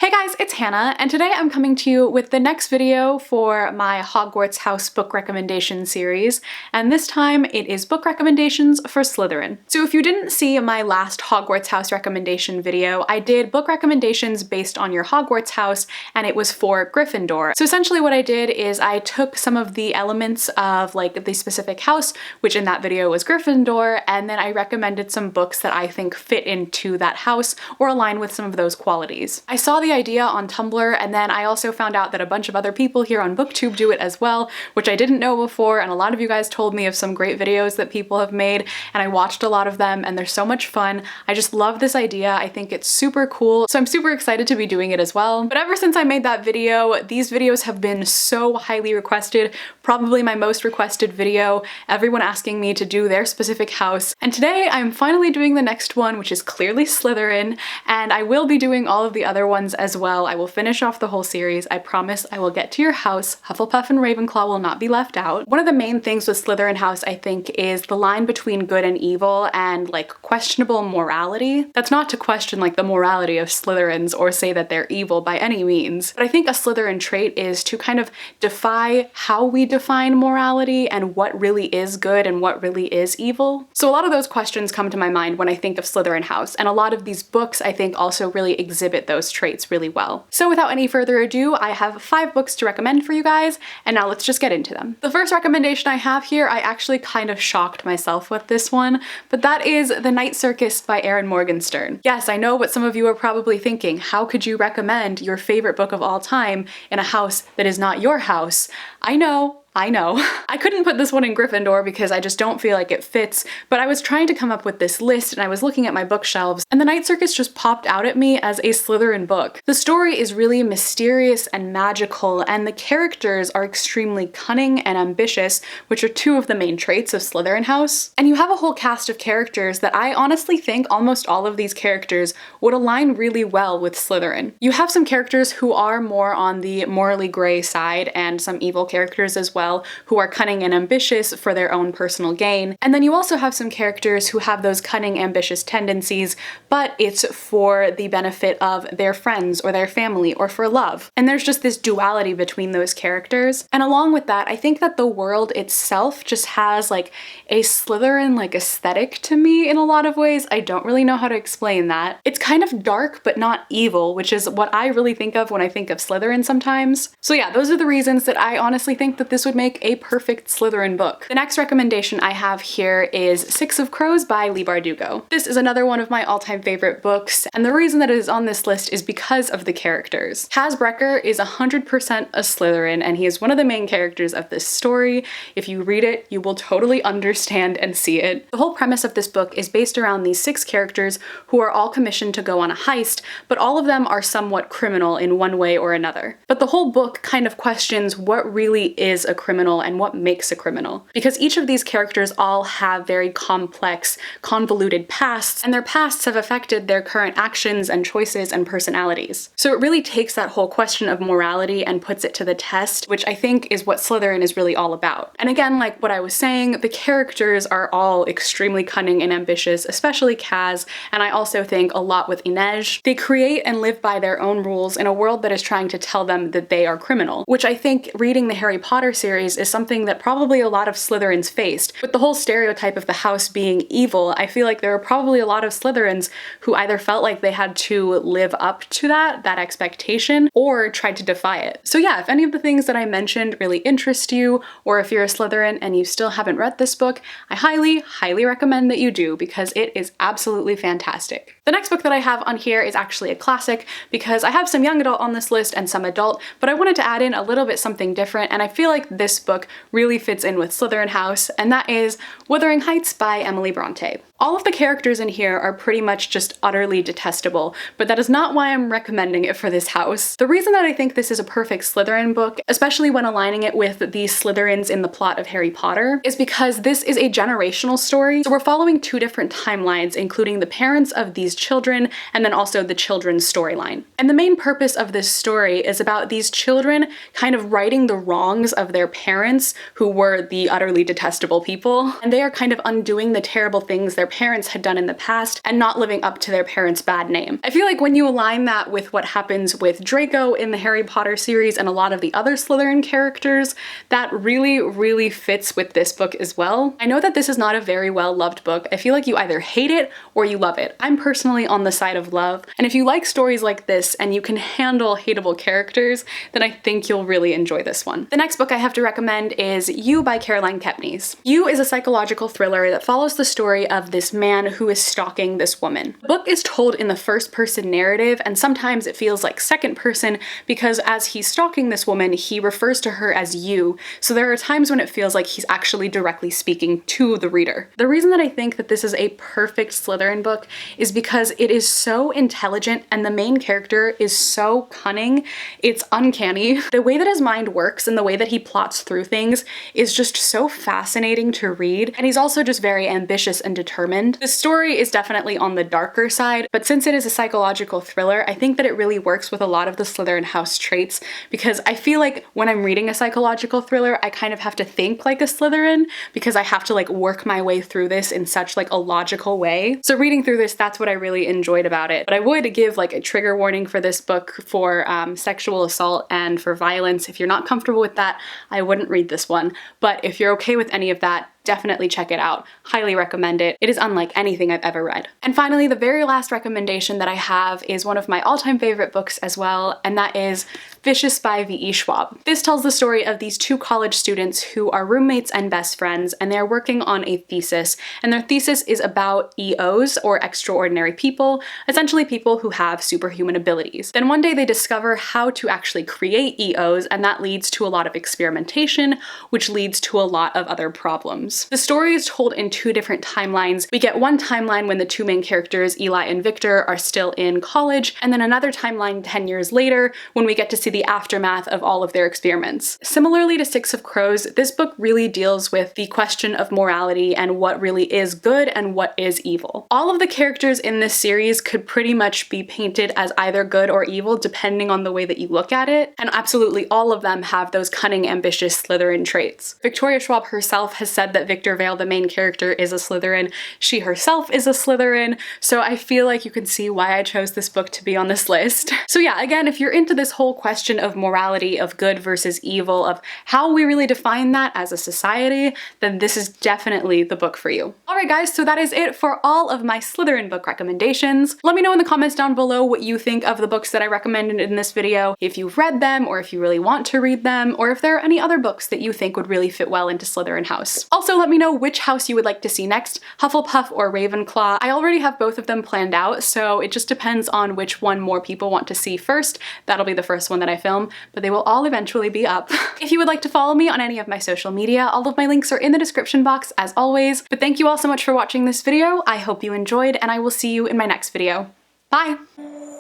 Hey guys, it's Hannah, and today I'm coming to you with the next video for my Hogwarts House book recommendation series, and this time it is book recommendations for Slytherin. So if you didn't see my last Hogwarts House recommendation video, I did book recommendations based on your Hogwarts house, and it was for Gryffindor. So essentially what I did is I took some of the elements of like the specific house, which in that video was Gryffindor, and then I recommended some books that I think fit into that house or align with some of those qualities. I saw the idea on Tumblr, and then I also found out that a bunch of other people here on BookTube do it as well, which I didn't know before, and a lot of you guys told me of some great videos that people have made, and I watched a lot of them, and they're so much fun. I just love this idea. I think it's super cool, so I'm super excited to be doing it as well. But ever since I made that video, these videos have been so highly requested, probably my most requested video, everyone asking me to do their specific house. And today I'm finally doing the next one, which is clearly Slytherin, and I will be doing all of the other ones as well. I will finish off the whole series. I promise I will get to your house. Hufflepuff and Ravenclaw will not be left out. One of the main things with Slytherin house, I think, is the line between good and evil and like questionable morality. That's not to question like the morality of Slytherins or say that they're evil by any means, but I think a Slytherin trait is to kind of defy how we define morality and what really is good and what really is evil. So a lot of those questions come to my mind when I think of Slytherin house, and a lot of these books I think also really exhibit those traits really well. So without any further ado, I have 5 books to recommend for you guys, and now let's just get into them. The first recommendation I have here, I actually kind of shocked myself with this one, but that is The Night Circus by Erin Morgenstern. Yes, I know what some of you are probably thinking. How could you recommend your favorite book of all time in a house that is not your house? I know. I couldn't put this one in Gryffindor because I just don't feel like it fits, but I was trying to come up with this list and I was looking at my bookshelves, and The Night Circus just popped out at me as a Slytherin book. The story is really mysterious and magical, and the characters are extremely cunning and ambitious, which are 2 of the main traits of Slytherin house. And you have a whole cast of characters that I honestly think almost all of these characters would align really well with Slytherin. You have some characters who are more on the morally gray side, and some evil characters as well, who are cunning and ambitious for their own personal gain. And then you also have some characters who have those cunning, ambitious tendencies, but it's for the benefit of their friends or their family or for love. And there's just this duality between those characters. And along with that, I think that the world itself just has like a Slytherin like aesthetic to me in a lot of ways. I don't really know how to explain that. It's kind of dark but not evil, which is what I really think of when I think of Slytherin sometimes. So yeah, those are the reasons that I honestly think that this would make a perfect Slytherin book. The next recommendation I have here is 6 of Crows by Leigh Bardugo. This is another one of my all-time favorite books, and the reason that it is on this list is because of the characters. Has Brecker is 100% a Slytherin, and he is one of the main characters of this story. If you read it, you will totally understand and see it. The whole premise of this book is based around these 6 characters who are all commissioned to go on a heist, but all of them are somewhat criminal in one way or another. But the whole book kind of questions what really is a criminal and what makes a criminal. Because each of these characters all have very complex, convoluted pasts, and their pasts have affected their current actions and choices and personalities. So it really takes that whole question of morality and puts it to the test, which I think is what Slytherin is really all about. And again, like what I was saying, the characters are all extremely cunning and ambitious, especially Kaz, and I also think a lot with Inej. They create and live by their own rules in a world that is trying to tell them that they are criminal, which I think reading the Harry Potter series is something that probably a lot of Slytherins faced. With the whole stereotype of the house being evil, I feel like there are probably a lot of Slytherins who either felt like they had to live up to that expectation, or tried to defy it. So yeah, if any of the things that I mentioned really interest you, or if you're a Slytherin and you still haven't read this book, I highly recommend that you do, because it is absolutely fantastic. The next book that I have on here is actually a classic, because I have some young adult on this list and some adult, but I wanted to add in a little bit something different, and I feel like this book really fits in with Slytherin house, and that is Wuthering Heights by Emily Bronte. All of the characters in here are pretty much just utterly detestable, but that is not why I'm recommending it for this house. The reason that I think this is a perfect Slytherin book, especially when aligning it with the Slytherins in the plot of Harry Potter, is because this is a generational story. So we're following 2 different timelines, including the parents of these children and then also the children's storyline. And the main purpose of this story is about these children kind of righting the wrongs of their parents, who were the utterly detestable people, and they are kind of undoing the terrible things their parents had done in the past and not living up to their parents' bad name. I feel like when you align that with what happens with Draco in the Harry Potter series and a lot of the other Slytherin characters, that really fits with this book as well. I know that this is not a very well loved book. I feel like you either hate it or you love it. I'm personally on the side of love, and if you like stories like this and you can handle hateable characters, then I think you'll really enjoy this one. The next book I have to recommend is You by Caroline Kepnes. You is a psychological thriller that follows the story of this man who is stalking this woman. The book is told in the first person narrative, and sometimes it feels like second person because as he's stalking this woman, he refers to her as you, so there are times when it feels like he's actually directly speaking to the reader. The reason that I think that this is a perfect Slytherin book is because it is so intelligent and the main character is so cunning. It's uncanny. The way that his mind works and the way that he plots through things is just so fascinating to read, and he's also just very ambitious and determined. The story is definitely on the darker side, but since it is a psychological thriller, I think that it really works with a lot of the Slytherin house traits, because I feel like when I'm reading a psychological thriller, I kind of have to think like a Slytherin because I have to like work my way through this in such like a logical way. So reading through this, that's what I really enjoyed about it. But I would give like a trigger warning for this book for sexual assault and for violence. If you're not comfortable with that, I wouldn't read this one. But if you're okay with any of that, definitely check it out. Highly recommend it. It is unlike anything I've ever read. And finally, the very last recommendation that I have is one of my all-time favorite books as well, and that is Vicious by V.E. Schwab. This tells the story of these two college students who are roommates and best friends, and they're working on a thesis, and their thesis is about EOs, or extraordinary people, essentially people who have superhuman abilities. Then one day they discover how to actually create EOs, and that leads to a lot of experimentation, which leads to a lot of other problems. The story is told in two different timelines. We get one timeline when the two main characters, Eli and Victor, are still in college, and then another timeline 10 years later when we get to see the aftermath of all of their experiments. Similarly to Six of Crows, this book really deals with the question of morality and what really is good and what is evil. All of the characters in this series could pretty much be painted as either good or evil depending on the way that you look at it, and absolutely all of them have those cunning, ambitious Slytherin traits. Victoria Schwab herself has said that Victor Vale, the main character, is a Slytherin. She herself is a Slytherin, so I feel like you can see why I chose this book to be on this list. So yeah, again, if you're into this whole question of morality, of good versus evil, of how we really define that as a society, then this is definitely the book for you. Alright guys, so that is it for all of my Slytherin book recommendations. Let me know in the comments down below what you think of the books that I recommended in this video, if you've read them, or if you really want to read them, or if there are any other books that you think would really fit well into Slytherin house. Also, let me know which house you would like to see next, Hufflepuff or Ravenclaw. I already have both of them planned out, so it just depends on which one more people want to see first. That'll be the first one that I film, but they will all eventually be up. If you would like to follow me on any of my social media, all of my links are in the description box as always. But thank you all so much for watching this video. I hope you enjoyed, and I will see you in my next video. Bye!